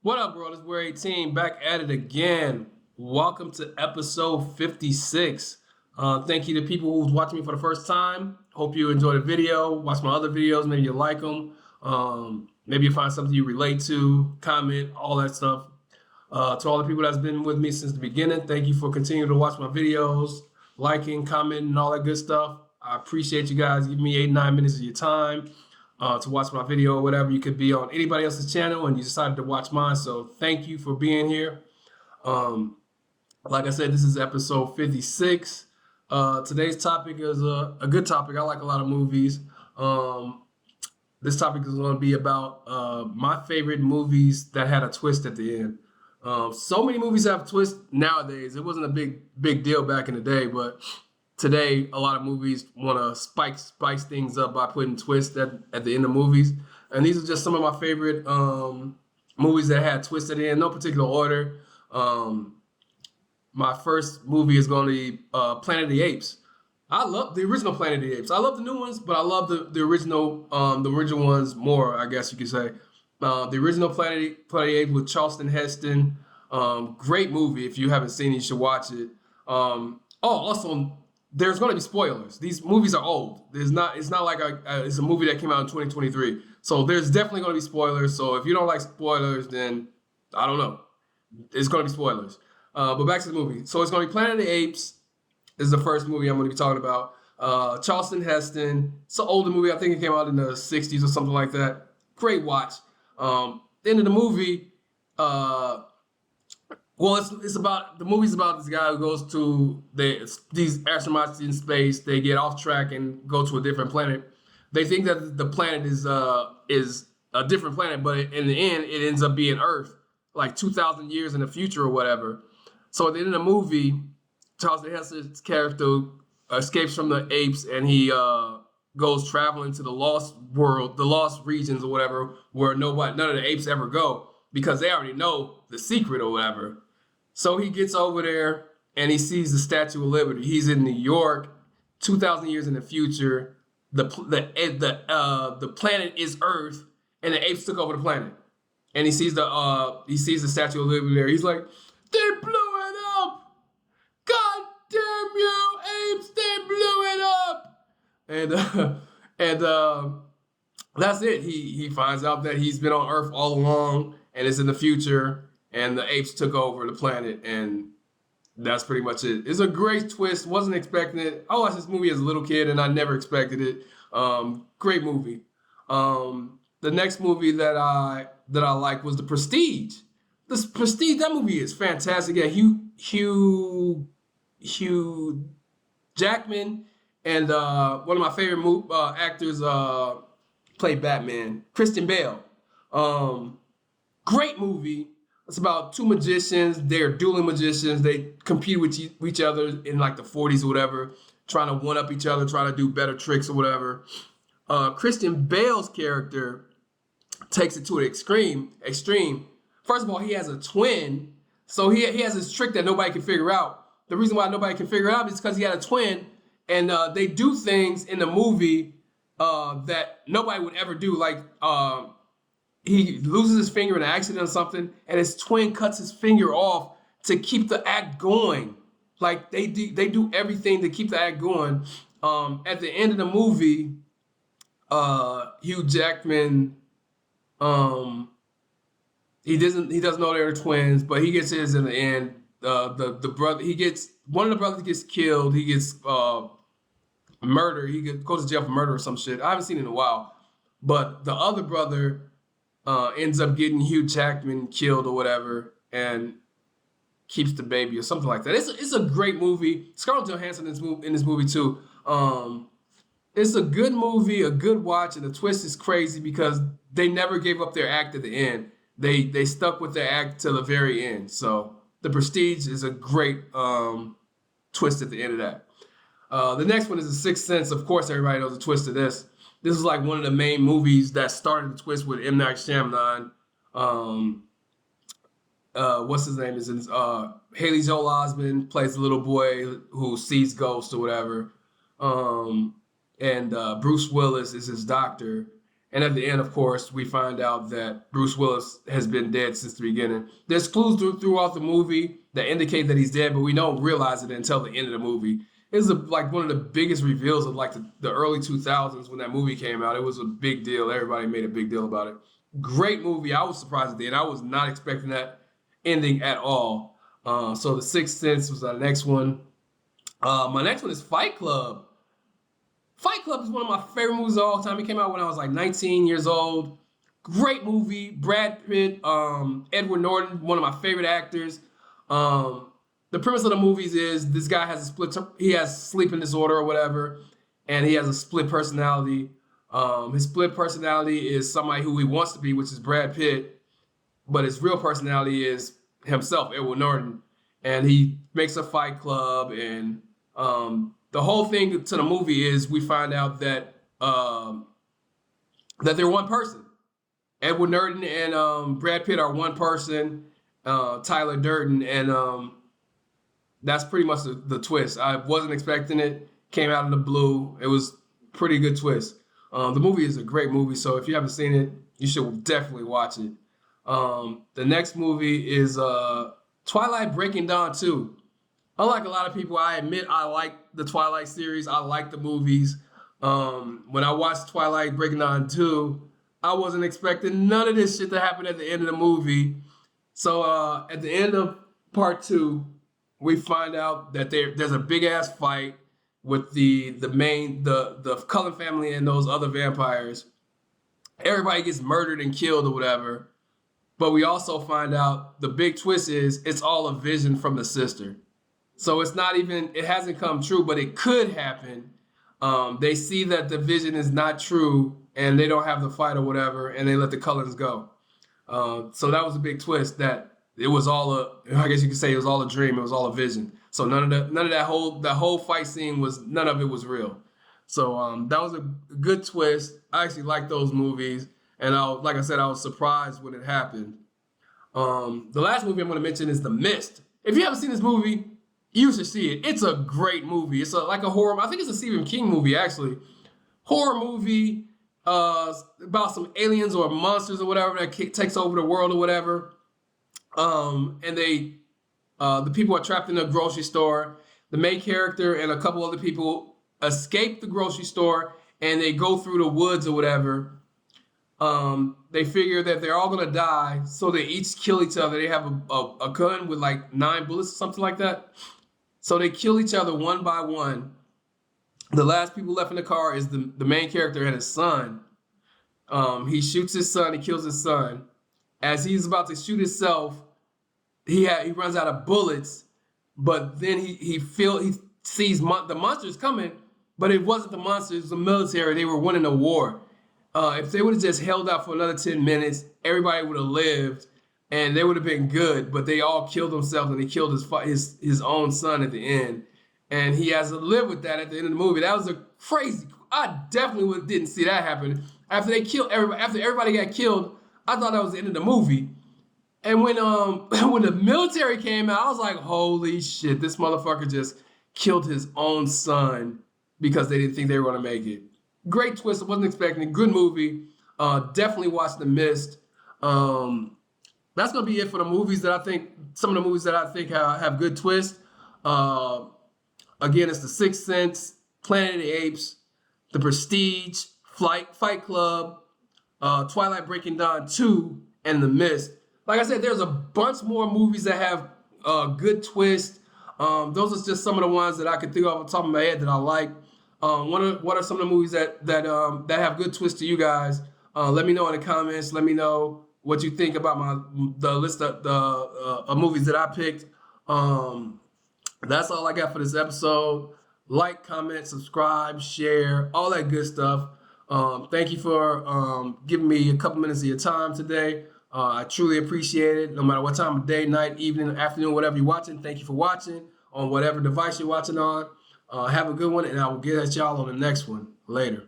What up, bro? This is We're 18 back at it again. Welcome to episode 56. Thank you to people who's watching me for the first time. Hope you enjoy the video. Watch my other videos. Maybe you like them. Maybe you find something you relate to. Comment, all that stuff. To all the people that's been with me since the beginning, thank you for continuing to watch my videos, liking, commenting, and all that good stuff. I appreciate you guys giving me 8-9 minutes of your time to watch my video or whatever. You could be on anybody else's channel and you decided to watch mine. So thank you for being here. Like I said, this is episode 56. Today's topic is a good topic. I like a lot of movies. This topic is going to be about my favorite movies that had a twist at the end. So many movies have twists nowadays. It wasn't a big deal back in the day, but today a lot of movies want to spice things up by putting twists at the end of movies. And these are just some of my favorite movies that had twists at the end, no particular order. My first movie is going to be Planet of the Apes. I love the original Planet of the Apes. I love the new ones, but I love the original ones more, I guess you could say. The original Planet of the Apes with Charleston Heston. Great movie. If you haven't seen it, you should watch it. Also, there's going to be spoilers. These movies are old. It's not like it's a movie that came out in 2023. So there's definitely going to be spoilers. So if you don't like spoilers, then I don't know. It's going to be spoilers. But back to the movie. So it's going to be Planet of the Apes. This is the first movie I'm going to be talking about. Charleston Heston. It's an older movie. I think it came out in the 60s or something like that. Great watch. The end of the movie, it's about the movie's about this guy who goes to these astronauts in space. They get off track and go to a different planet. They think that the planet is a different planet, but in the end, it ends up being Earth, like 2,000 years in the future or whatever. So at the end of the movie, Charleston Heston's character escapes from the apes and he goes traveling to the lost world, the lost regions or whatever, where none of the apes ever go because they already know the secret or whatever. So he gets over there and he sees the Statue of Liberty. He's in New York, 2,000 years in the future. The planet is Earth, and the apes took over the planet. And he sees the Statue of Liberty there. He's like, "They blew it up! God damn you, apes! They blew it up!" And that's it. He finds out that he's been on Earth all along, and it's in the future. And the apes took over the planet, and that's pretty much it. It's a great twist. Wasn't expecting it. I watched this movie as a little kid, and I never expected it. Great movie. The next movie that I like was The Prestige. The Prestige, that movie is fantastic. Yeah, Hugh Jackman and one of my favorite actors played Batman, Christian Bale. Great movie. It's about two magicians. They're dueling magicians. They compete with each other in like the 40s or whatever, trying to one up each other, trying to do better tricks or whatever. Christian Bale's character takes it to an extreme. First of all, he has a twin, so he has this trick that nobody can figure out. The reason why nobody can figure it out is because he had a twin, and they do things in the movie that nobody would ever do, like. He loses his finger in an accident or something, and his twin cuts his finger off to keep the act going. Like they do everything to keep the act going. At the end of the movie, Hugh Jackman, he doesn't know they're twins, but he gets his in the end. The brother, one of the brothers gets killed. He gets murdered. Goes to jail for murder or some shit. I haven't seen it in a while, but the other brother ends up getting Hugh Jackman killed or whatever, and keeps the baby or something like that. It's a great movie. Scarlett Johansson in this movie too. It's a good movie, a good watch, and the twist is crazy because they never gave up their act at the end. They stuck with their act till the very end. So The Prestige is a great twist at the end of that. The next one is The Sixth Sense. Of course, everybody knows the twist of this. This is like one of the main movies that started the twist with M. Night Shyamalan. What's his name? Haley Joel Osment plays the little boy who sees ghosts or whatever. And Bruce Willis is his doctor. And at the end, of course, we find out that Bruce Willis has been dead since the beginning. There's clues throughout the movie that indicate that he's dead, but we don't realize it until the end of the movie. It's like one of the biggest reveals of like the early 2000s when that movie came out. It was a big deal. Everybody made a big deal about it. Great movie. I was surprised at the end. I was not expecting that ending at all. So The Sixth Sense was our next one. My next one is Fight Club. Fight Club is one of my favorite movies of all time. It came out when I was like 19 years old. Great movie. Brad Pitt, Edward Norton, one of my favorite actors. The premise of the movies is this guy has he has sleeping disorder or whatever, and he has a split personality. His split personality is somebody who he wants to be, which is Brad Pitt, but his real personality is himself, Edward Norton, and he makes a fight club, and the whole thing to the movie is we find out that that they're one person. Edward Norton and Brad Pitt are one person, Tyler Durden, and that's pretty much the twist. I wasn't expecting it. Came out of the blue. It was a pretty good twist. The movie is a great movie, so if you haven't seen it, you should definitely watch it. The next movie is Twilight Breaking Dawn 2. Unlike a lot of people, I admit I like the Twilight series. I like the movies. When I watched Twilight Breaking Dawn 2, I wasn't expecting none of this shit to happen at the end of the movie. So at the end of part 2, we find out that there's a big ass fight with the Cullen family and those other vampires. Everybody gets murdered and killed or whatever. But we also find out the big twist is it's all a vision from the sister. So it hasn't come true, but it could happen. They see that the vision is not true and they don't have the fight or whatever, and they let the Cullens go. So that was a big twist that it was all I guess you could say it was all a dream. It was all a vision. So none of that whole fight scene none of it was real. So that was a good twist. I actually like those movies, and like I said, I was surprised when it happened. The last movie I'm going to mention is The Mist. If you haven't seen this movie, you should see it. It's a great movie. It's like a horror. I think it's a Stephen King movie actually. Horror movie about some aliens or monsters or whatever that takes over the world or whatever. And the people are trapped in a grocery store. The main character and a couple other people escape the grocery store and they go through the woods or whatever. They figure that they're all gonna die, so they each kill each other. They have a gun with like 9 bullets or something like that. So they kill each other one by one. The last people left in the car is the main character and his son. He shoots his son, he kills his son. As he's about to shoot himself, he runs out of bullets, but then he sees the monsters coming, but it wasn't the monsters, it was the military. They were winning a war. If they would have just held out for another 10 minutes, everybody would have lived and they would have been good, but they all killed themselves and he killed his own son at the end. And he has to live with that at the end of the movie. That was a crazy, I definitely didn't see that happen. After everybody got killed, I thought that was the end of the movie. And when when the military came out, I was like, holy shit, this motherfucker just killed his own son because they didn't think they were going to make it. Great twist. I wasn't expecting it. Good movie. Definitely watch The Mist. That's going to be it for the movies that I think, some of the movies that I think have good twists. Again, it's The Sixth Sense, Planet of the Apes, The Prestige, Fight Club, Twilight Breaking Dawn 2, and The Mist. Like I said, there's a bunch more movies that have good twists. Those are just some of the ones that I could think off the top of my head that I like. What are some of the movies that have good twists to you guys? Let me know in the comments. Let me know what you think about the list of movies that I picked. That's all I got for this episode. Like, comment, subscribe, share, all that good stuff. Thank you for giving me a couple minutes of your time today. I truly appreciate it. No matter what time of day, night, evening, afternoon, whatever you're watching, thank you for watching on whatever device you're watching on. Have a good one, and I will get at y'all on the next one. Later.